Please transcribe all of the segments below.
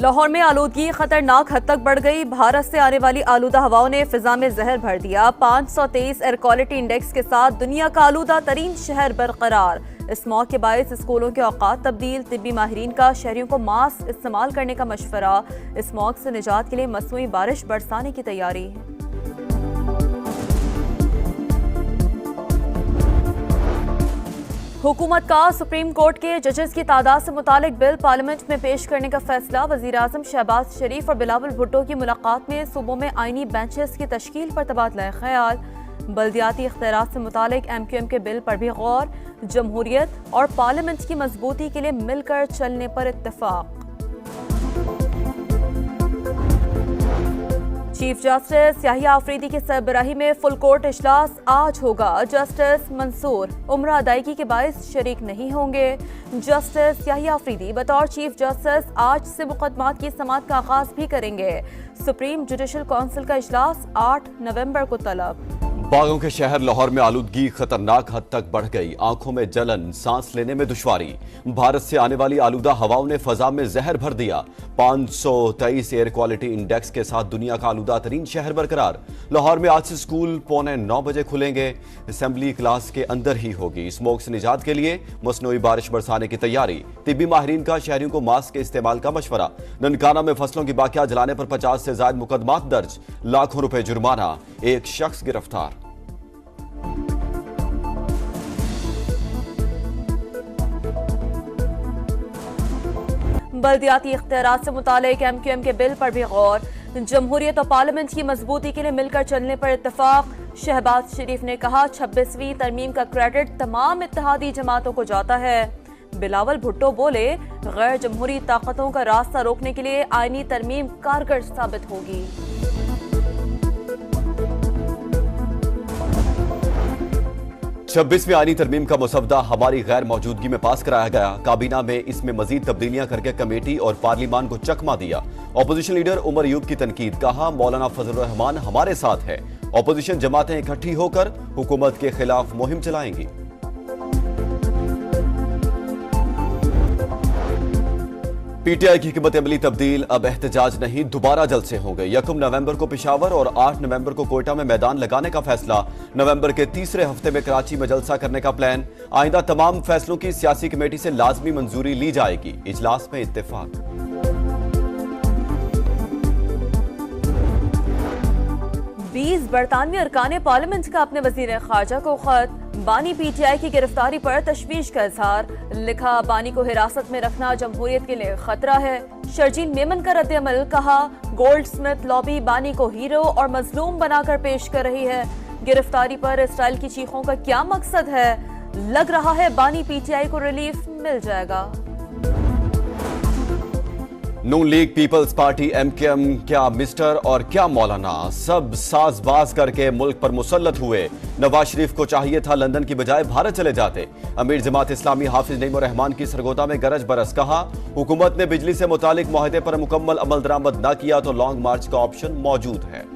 लाहौर में आलूदगी खतरनाक हद तक बढ़ गई। भारत से आने वाली आलूदा हवाओं ने फिजा में जहर भर दिया। 523 एयर क्वालिटी इंडेक्स के साथ दुनिया का आलूदा तरीन शहर बरकरार। स्मॉग के बायस स्कूलों के औकात तब्दील। तिब्बी माहिरीन का शहरियों को मास्क इस्तेमाल करने का मशवरा। स्मॉग से निजात के लिए मसनूई बारिश बरसाने की तैयारी। हुकूमत का सुप्रीम कोर्ट के जजेस की तादाद से मुतालिक बिल पार्लियामेंट में पेश करने का फैसला। वजीर आजम शहबाज शरीफ और बिलावल भुट्टो की मुलाकात में सूबों में आईनी बेंचेस की तश्कील पर तबादला ख्याल। बल्दियाती इख्तियारात से मुतालिक MQM के बिल पर भी गौर। जमहूरियत और पार्लियामेंट की मजबूती के लिए मिलकर चलने पर इत्तेफाक। चीफ जस्टिस याहिया आफरीदी की सरबराही में फुल कोर्ट इजलास आज होगा। जस्टिस मंसूर उम्र अदायगी के बायस शरीक नहीं होंगे। जस्टिस याहिया आफरीदी बतौर चीफ जस्टिस आज से मुकदमात की समाअत का आगाज भी करेंगे। सुप्रीम जुडिशल काउंसिल का इजलास 8 नवंबर को तलब। बागों के शहर लाहौर में आलूदगी खतरनाक हद तक बढ़ गई। आंखों में जलन, सांस लेने में दुश्वारी। भारत से आने वाली आलूदा हवाओं ने फजा में जहर भर दिया। 523 एयर क्वालिटी इंडेक्स के साथ दुनिया का आलूदा तरीन शहर बरकरार। लाहौर में आज से स्कूल 8:45 बजे खुलेंगे। असेंबली क्लास के अंदर ही होगी। स्मोक से निजात के लिए मसनूई बारिश बरसाने की तैयारी। तिब्बी माहिरीन का शहरियों को मास्क के इस्तेमाल का मशवरा। ननकाना में फसलों की बाकिया जलाने पर 50 से ज्यादा मुकदमात दर्ज। लाखों रुपए जुर्माना। एक शख्स गिरफ्तार। बल्दियाती इख्तियारात से मुतालिक MQM के बिल पर भी गौर। जमहूरियत और पार्लियामेंट की मजबूती के लिए मिलकर चलने पर इत्तेफाक। शहबाज शरीफ ने कहा 26वीं तरमीम का क्रेडिट तमाम इत्तेहादी जमातों को जाता है। बिलावल भुट्टो बोले गैर जमहूरी ताकतों का रास्ता रोकने के लिए आईनी तरमीम कारगर साबित होगी। 26वीं आईनी तरमीम का मसवदा हमारी गैर मौजूदगी में पास कराया गया। काबीना में इसमें मजीद तब्दीलियां करके कमेटी और पार्लियामान को चकमा दिया। अपोजिशन लीडर उमर अयूब की तनकीद। कहा मौलाना फजलुर रहमान हमारे साथ है। अपोजिशन जमातें इकट्ठी होकर हुकूमत के खिलाफ मुहिम चलाएंगी। PTI की हिकमत अमली तब्दील। अब एहतजाज नहीं, दोबारा जलसे होंगे। 1 नवंबर को पेशावर और 8 नवंबर को कोयटा में मैदान लगाने का फैसला। नवंबर के तीसरे हफ्ते में कराची में जलसा करने का प्लान। आइंदा तमाम फैसलों की सियासी कमेटी से लाजमी मंजूरी ली जाएगी। इजलास में इत्तेफाक। 20 बरतानवी अरकान पार्लियामेंट का अपने वजीर खारजा को खत। बानी PTI की गिरफ्तारी पर तशवीश का इजहार। लिखा बानी को हिरासत में रखना जमहूरियत के लिए खतरा है। शर्जील मेमन का रद्द-ए-अमल। कहा गोल्ड स्मिथ लॉबी बानी को हीरो और मजलूम बनाकर पेश कर रही है। गिरफ्तारी पर इसराइल की चीखों का क्या मकसद है? लग रहा है बानी PTI को रिलीफ मिल जाएगा। नून लीग पीपल्स पार्टी MQM क्या मिस्टर और क्या मौलाना सब साजबाज करके मुल्क पर मुसल्लत हुए। नवाज शरीफ को चाहिए था लंदन की बजाय भारत चले जाते। अमीर जमात इस्लामी हाफिज नईम रहमान की सरगोदा में गरज बरस। कहा हुकूमत ने बिजली से मुतालिक मुआहदे पर मुकम्मल अमल दरामद न किया तो लॉन्ग मार्च का ऑप्शन मौजूद है।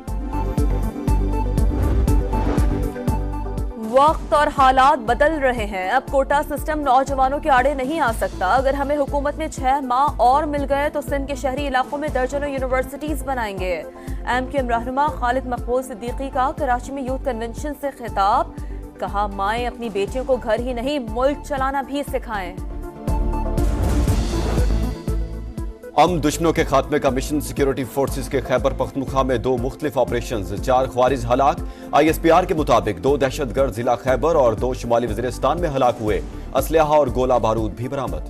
वक्त और हालात बदल रहे हैं। अब कोटा सिस्टम नौजवानों के आड़े नहीं आ सकता। अगर हमें हुकूमत में 6 माह और मिल गए तो सिंध के शहरी इलाकों में दर्जनों यूनिवर्सिटीज बनाएंगे। MQM रहनुमा खालिद मकबूल सिद्दीकी का कराची में यूथ कन्वेंशन से खिताब। कहा माएं अपनी बेटियों को घर ही नहीं मुल्क चलाना भी सिखाएं। दुश्मनों के खात्मे का मिशन। सिक्योरिटी फोर्सेस के खैबर पख्तूनख्वा में 2 मुख्तलिफ ऑपरेशन। 4 ख्वारिज हलाक। ISPR के मुताबिक 2 दहशतगर्द जिला खैबर और 2 शुमाली वजीरिस्तान में हलाक हुए। असलहा और गोला बारूद भी बरामद।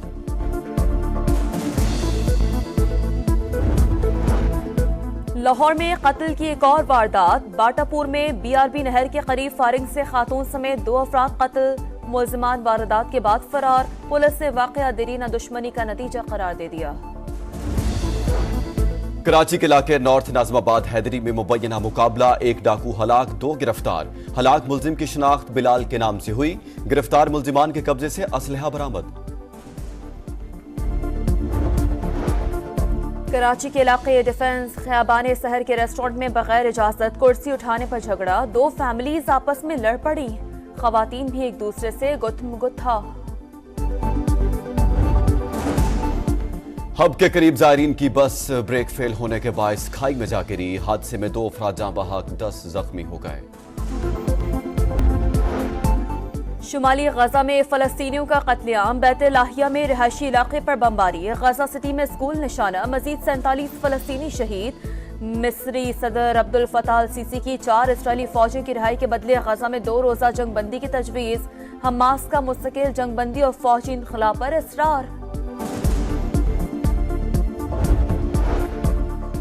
लाहौर में कत्ल की एक और वारदात। बाटापुर में BRB नहर के करीब फायरिंग से खातून समेत 2 अफराद कत्ल। मुलजिमान वारदात के बाद फरार। पुलिस ने वाकया देरीना दुश्मनी का नतीजा करार दे दिया। कराची के इलाके नॉर्थ नाजमाबाद हैदरी में मुबैना मुकाबला। 1 डाकू हलाक, 2 गिरफ्तार। हलाक मुलजिम की शिनाख्त बिलाल के नाम से हुई। गिरफ्तार मुलजिमान के कब्जे से असलहा बरामद। कराची के इलाके डिफेंस खयाबान शहर के रेस्टोरेंट में बगैर इजाजत कुर्सी उठाने पर झगड़ा। 2 फैमिलीज आपस में लड़ पड़ी। खवातीन भी एक दूसरे से गुत्थमगुत्था। हब के करीब जायरीन की बस ब्रेक फेल होने के बायस खाई में जा गिरी। हादसे में 2 अफराद जाँ बहक 10 जख्मी हो गए। शुमाली गजा में फलस्तीनियों का कत्लेआम। बैत-ए-लाहिया में रिहायशी इलाके पर बमबारी। गजा सिटी में स्कूल निशाना। मजीद 47 फलस्तीनी शहीद। मिस्री सदर अब्दुल फताह अल सीसी की 4 इसराइली फौजियों की रिहाई के बदले गजा में 2 रोजा जंगबंदी की तजवीज। हमास का मुस्तकिल जंगबंदी और फौजी इनखला पर इसरार।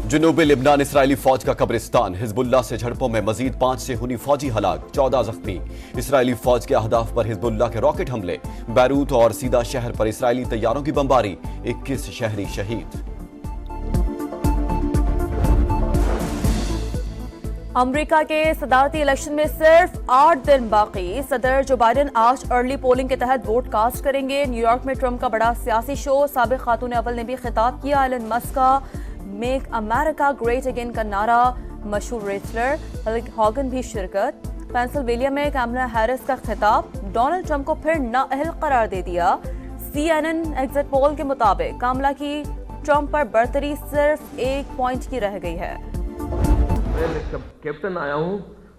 जुनूबी लिबनान इसराइली फौज का कब्रिस्तान। हिजबुल्लाह से झड़पों में मजीद 5 से हुनी फौजी हलाक, 14 जख्मी। इसराइली फौज के अहदाफ पर हिजबुल्लाह के रॉकेट हमले। बैरूत और सीदा शहर पर इसराइली तैयारों की बमबारी, 21 शहरी शहीद। अमेरिका के सदारती इलेक्शन में सिर्फ 8 दिन बाकी। सदर जो बाइडेन आज अर्ली पोलिंग के तहत वोट कास्ट करेंगे। न्यूयॉर्क में ट्रंप का बड़ा सियासी शो। साबिक खातून अव्वल ने भी खिताब किया। एलन मस्क का मेक अमेरिका ग्रेट अगेन का नारा। मशहूर रेसलर हल्क हॉगन भी शिरकत। पेंसिल्वेनिया में कमला हैरिस का खिताब। डोनाल्ड ट्रंप को फिर नाअहल करार दे दिया। CNN एग्जिट पोल के मुताबिक कमला की ट्रंप पर बरतरी सिर्फ 1 पॉइंट की रह गई है। मैं कैप्टन आया हूँ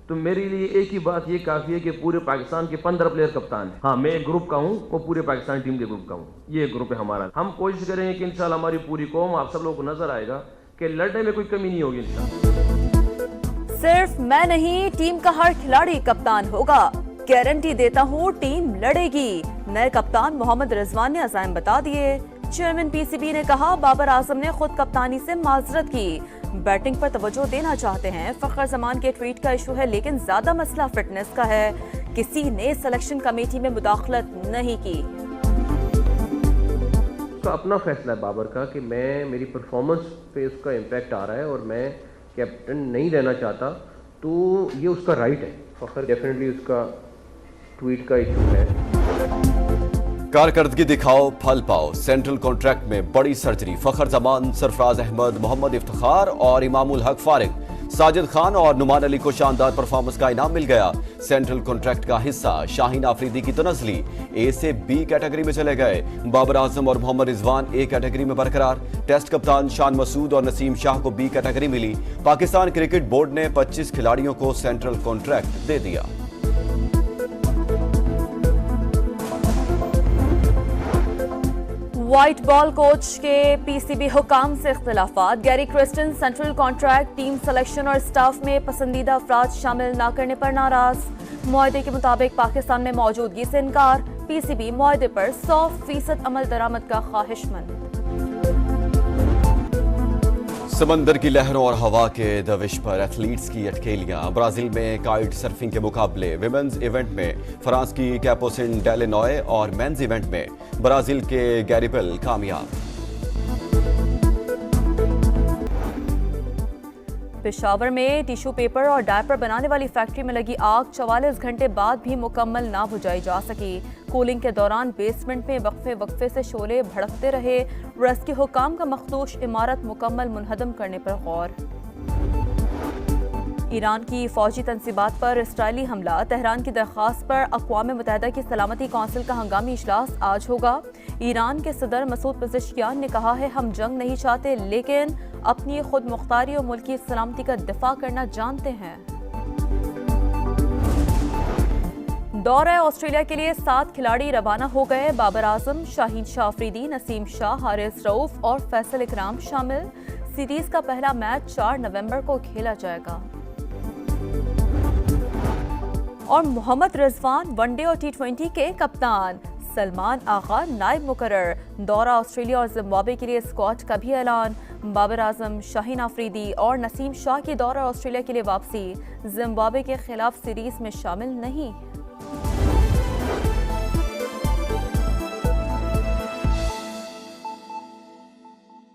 तो मेरे लिए एक ही बात ये काफ़ी है कि पूरे पाकिस्तान के 15 प्लेयर कप्तान हैं। हाँ, मैं एक ग्रुप का हूँ, वो पूरे पाकिस्तान टीम के ग्रुप का हूँ। ये ग्रुप है हमारा। हम कोशिश करेंगे कि इंशाल्लाह हमारी पूरी कौम, आप सब लोगों को नजर आएगा कि लड़ने में कोई कमी नहीं होगी इंशाल्लाह। सिर्फ मैं नहीं, टीम का हर खिलाड़ी कप्तान होगा। गारंटी देता हूँ टीम लड़ेगी। नए कप्तान मोहम्मद रिजवान ने अज़ाइम बता दिए। चेयरमैन PCB ने कहा बाबर आजम ने खुद कप्तानी से माजरत की। बैटिंग पर तवज्जो देना चाहते हैं। फखर जमान के ट्वीट का इशू है, लेकिन ज्यादा मसला फिटनेस का है। किसी ने सिलेक्शन कमेटी में मुदाखलत नहीं की। तो अपना फैसला है बाबर का कि मेरी परफॉर्मेंस पे उसका इम्पैक्ट आ रहा है और मैं कैप्टन नहीं रहना चाहता, तो ये उसका राइट है। फखर डेफिनेटली उसका ट्वीट का इशू है। कारकर्दगी दिखाओ, फल पाओ। सेंट्रल कॉन्ट्रैक्ट में बड़ी सर्जरी। फखर जमान, सरफराज अहमद, मोहम्मद इफ्तिखार और इमामुल हक फारिग। साजिद खान और नुमान अली को शानदार परफॉर्मेंस का इनाम मिल गया। सेंट्रल कॉन्ट्रैक्ट का हिस्सा शाहीन आफरीदी की तो नजली A से B कैटेगरी में चले गए। बाबर आजम और मोहम्मद रिजवान A कैटेगरी में बरकरार। टेस्ट कप्तान शान मसूद और नसीम शाह को B कैटेगरी मिली। पाकिस्तान क्रिकेट बोर्ड ने 25 खिलाड़ियों को सेंट्रल कॉन्ट्रैक्ट दे दिया। व्हाइट बॉल कोच के PCB हुकाम से इख्तिलाफात। Gary Kirsten central contract, team selection और स्टाफ में पसंदीदा अफराद शामिल न करने पर नाराज। मुआहदे के मुताबिक पाकिस्तान में मौजूदगी से इनकार। PCB मुआहदे पर 100% अमल दरामद का ख्वाहिशमंद। समंदर की लहरों और हवा के दविश पर एथलीट्स की अटकेलियां। ब्राजील में काइट सर्फिंग के मुकाबले। विमेंस इवेंट में फ्रांस की कैपोसिन डेलेनॉय और मेंस इवेंट में ब्राजील के गैरिपेल कामयाब। पेशावर में टिश्यू पेपर और डायपर बनाने वाली फैक्ट्री में लगी आग 44 घंटे बाद भी मुकम्मल ना बुझाई जा सकी। कूलिंग के दौरान बेसमेंट में वक्फे से शोले भड़कते रहे। रेस्क्यू हुकाम का मखदूश इमारत मुकम्मल मुनहदम करने पर गौर। ईरान की फौजी तनसीबात पर इसराइली हमला। तेहरान की दरख्वास्त पर अक़वाम मुत्तहिदा की सलामती कौंसिल का हंगामी इजलास आज होगा। ईरान के सदर मसूद पेज़ेश्कियान ने कहा है, हम जंग नहीं चाहते, लेकिन अपनी खुद मुख्तारी और मुल्की सलामती का दिफा करना जानते हैं। दौरे ऑस्ट्रेलिया के लिए 7 खिलाड़ी रवाना हो गए। बाबर आजम, शाहीन शाह अफरीदी, नसीम शाह, हारिस रऊफ और फैसल इकराम शामिल। सीरीज का पहला मैच 4 नवंबर को खेला जाएगा। और मोहम्मद रिजवान वनडे और T20 के कप्तान। सलमान आगा नायब मुकर्रर। दौरा ऑस्ट्रेलिया और जिम्बाब्वे के लिए स्क्वाड का भी ऐलान। बाबर आजम, शाहीन आफरीदी और नसीम शाह की दौरा ऑस्ट्रेलिया के लिए वापसी। जिम्बाब्वे के खिलाफ सीरीज में शामिल नहीं।